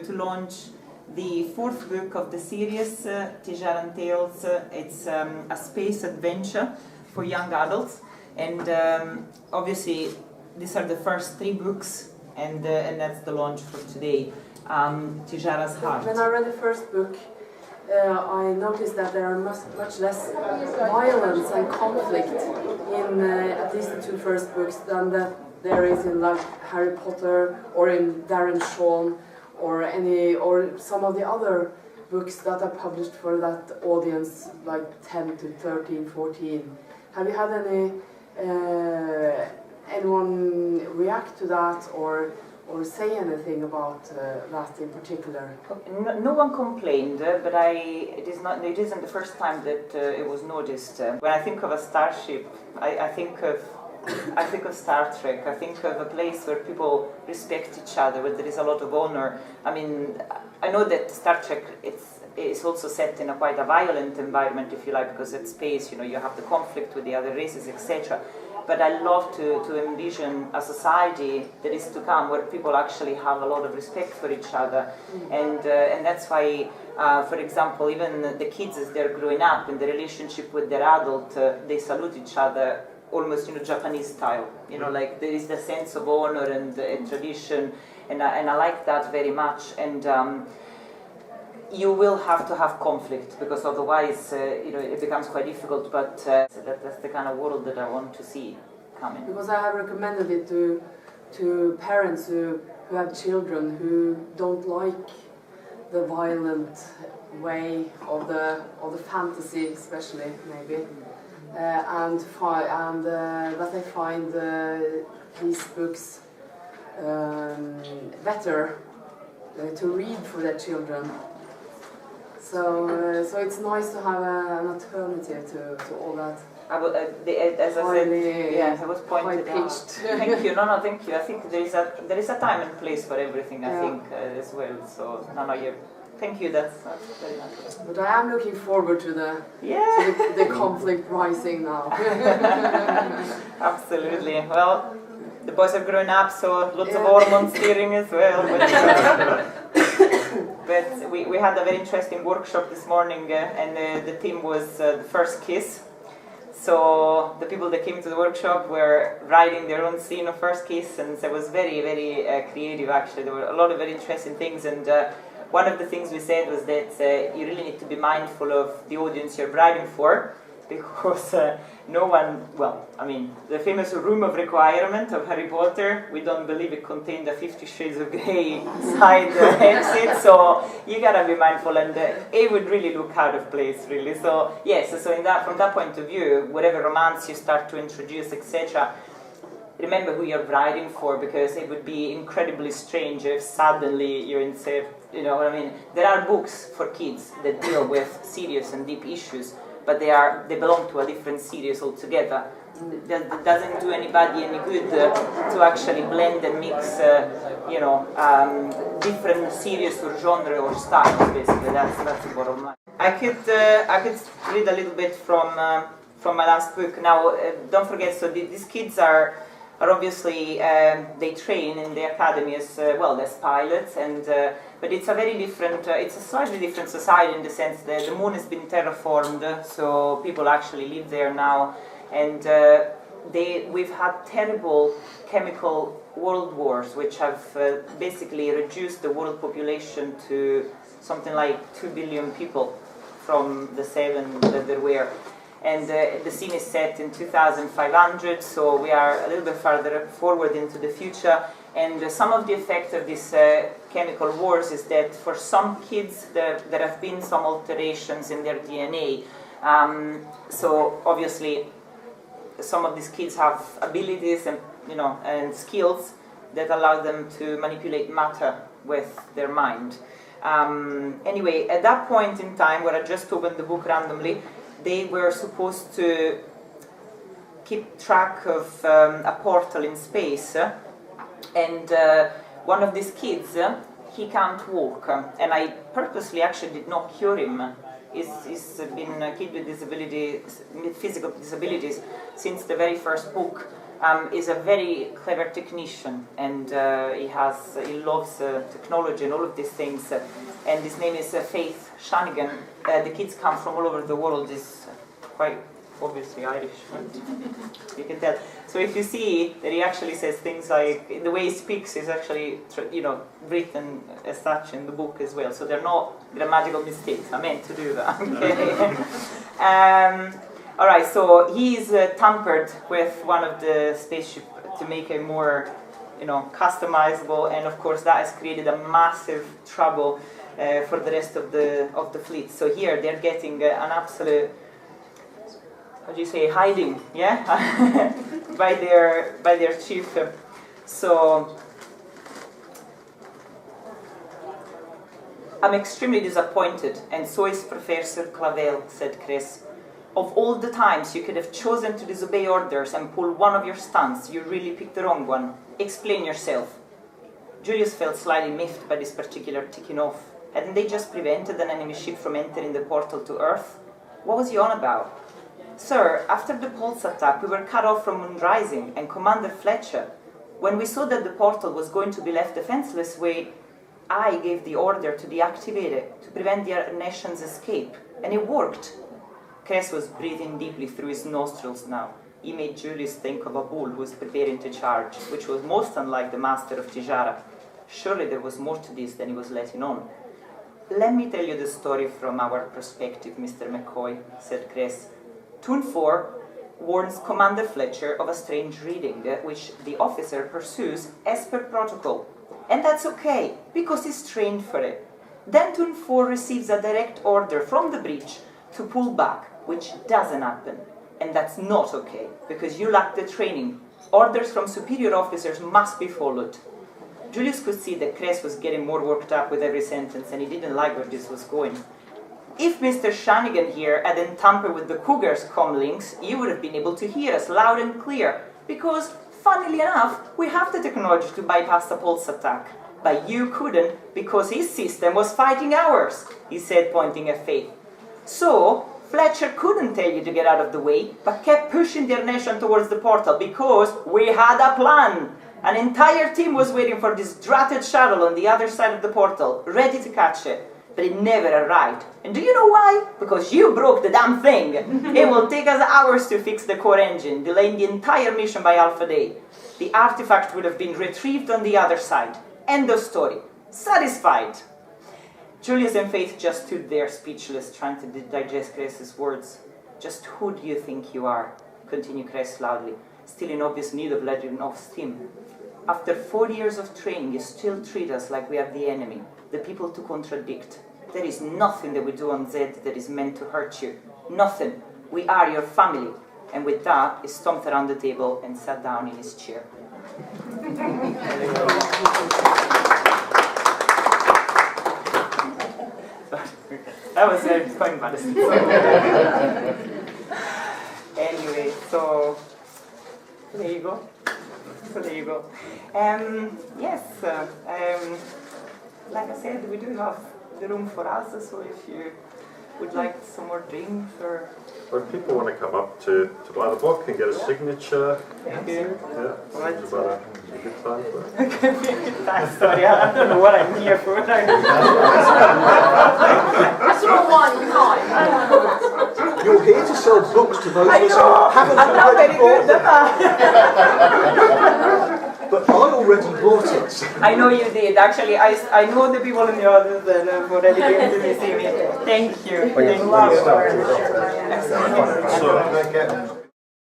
To launch the fourth book of the series, Tijaran Tales. It's a space adventure for young adults, and obviously these are the first three books, and that's the launch for today. Tijaran's Heart. When I read the first book, I noticed that there are much less violence and conflict in at least the two first books than that there is in like Harry Potter or in Darren Shawn or some of the other books that are published for that audience, like 10 to 13, 14. Have you had anyone react to that or say anything about that in particular? No one complained, but it isn't the first time that it was noticed. When I think of a starship, I think of Star Trek. I think of a place where people respect each other, where there is a lot of honor. I mean, I know that Star Trek it's also set in quite a violent environment, if you like, because it's space. You know, you have the conflict with the other races, etc. But I love to envision a society that is to come where people actually have a lot of respect for each other, and that's why, for example, even the kids as they're growing up in the relationship with their adult, they salute each other almost Japanese style. You know, like there is the sense of honor and tradition, and I like that very much. And you will have to have conflict because otherwise, it becomes quite difficult. But that's the kind of world that I want to see coming. Because I have recommended it to parents who have children who don't like the violent way of the fantasy, especially maybe, and that they find these books better to read for their children. So it's nice to have an alternative to all that. As I said, yes, I was pointed out. Thank you. No, thank you. I think there is a time and place for everything. I think as well. So thank you. That's very nice. But I am looking forward to the conflict rising now. Absolutely. Well, the boys are growing up, so lots of hormone steering as well. But we had a very interesting workshop this morning, and the theme was the first kiss. So the people that came to the workshop were writing their own scene of first kiss, and so it was very, very creative actually. There were a lot of very interesting things, and one of the things we said was that you really need to be mindful of the audience you're writing for, because the famous room of requirement of Harry Potter, we don't believe it contained a 50 Shades of Grey side exit, so you gotta be mindful, and it would really look out of place, really. So yes, so from that point of view, whatever romance you start to introduce, etc., remember who you're writing for, because it would be incredibly strange if suddenly you're insert. You know what I mean? There are books for kids that deal with serious and deep issues, but they belong to a different series altogether. That doesn't do anybody any good to actually blend and mix, different series or genre or styles. Basically, that's the bottom line. I could read a little bit from my last book. Now, don't forget. So these kids are obviously they train in the academy as pilots, and but it's a very different, it's a slightly different society in the sense that the moon has been terraformed, so people actually live there now, and we've had terrible chemical world wars which have basically reduced the world population to something like 2 billion people from the 7 that there were. And the scene is set in 2500, so we are a little bit further forward into the future. And some of the effect of these chemical wars is that for some kids there have been some alterations in their DNA. So obviously some of these kids have abilities and skills that allow them to manipulate matter with their mind. Anyway, at that point in time, where I just opened the book randomly, they were supposed to keep track of a portal in space, and one of these kids, he can't walk, and I purposely actually did not cure him. He's been a kid with disabilities, physical disabilities, since the very first book. Is a very clever technician, and he loves technology and all of these things. And his name is Faith Shanigan. The kids come from all over the world. He's quite obviously Irish, you can tell. So if you see that he actually says things like, the way he speaks is actually, written as such in the book as well. So they're not grammatical mistakes. I meant to do that. Okay. All right. So he's tampered with one of the spaceship to make it more, customizable, and of course that has created a massive trouble for the rest of the fleet. So here they're getting an absolute, hiding, yeah, by their chief. So I'm extremely disappointed, and so is Professor Clavel, said Chris. Of all the times you could have chosen to disobey orders and pull one of your stunts, you really picked the wrong one. Explain yourself. Julius felt slightly miffed by this particular ticking off. Hadn't they just prevented an enemy ship from entering the portal to Earth? What was he on about? Sir, after the pulse attack, we were cut off from Moonrising and Commander Fletcher. When we saw that the portal was going to be left defenseless, I gave the order to deactivate it to prevent the nation's escape, and it worked. Cress was breathing deeply through his nostrils now. He made Julius think of a bull who was preparing to charge, which was most unlike the master of Tijara. Surely there was more to this than he was letting on. Let me tell you the story from our perspective, Mr. McCoy, said Cress. Toon 4 warns Commander Fletcher of a strange reading, which the officer pursues as per protocol. And that's okay, because he's trained for it. Then Toon 4 receives a direct order from the breach to pull back, which doesn't happen. And that's not okay, because you lack the training. Orders from superior officers must be followed. Julius could see that Cress was getting more worked up with every sentence, and he didn't like where this was going. If Mr. Shanigan here hadn't tampered with the Cougar's comlinks, you would have been able to hear us loud and clear, because, funnily enough, we have the technology to bypass the pulse attack. But you couldn't, because his system was fighting ours, he said, pointing at Faith. So, Fletcher couldn't tell you to get out of the way, but kept pushing their nation towards the portal because we had a plan. An entire team was waiting for this dratted shuttle on the other side of the portal, ready to catch it. But it never arrived. And do you know why? Because you broke the damn thing. It will take us hours to fix the core engine, delaying the entire mission by half a day. The artifact would have been retrieved on the other side. End of story. Satisfied. Julius and Faith just stood there speechless, trying to digest Cress's words. Just who do you think you are? Continued Cress loudly, still in obvious need of letting off steam. After 4 years of training, you still treat us like we are the enemy, the people to contradict. There is nothing that we do on Zed that is meant to hurt you. Nothing. We are your family. And with that, he stomped around the table and sat down in his chair. That was quite embarrassing. Anyway, so there you go. Yes, like I said, we do have the room for us, so if you would like some more drinks or... Or if people want to come up to buy the book and get a signature, thank you. yeah, Right. it's about a good time for it. Sorry, I don't know what I'm here for. You're here to sell books to those I of us know, who haven't I'm not already very good bought at them. But I already bought it. I know you did. Actually, I know the people in the audience that have already been to see me. Thank you. Thank you. So,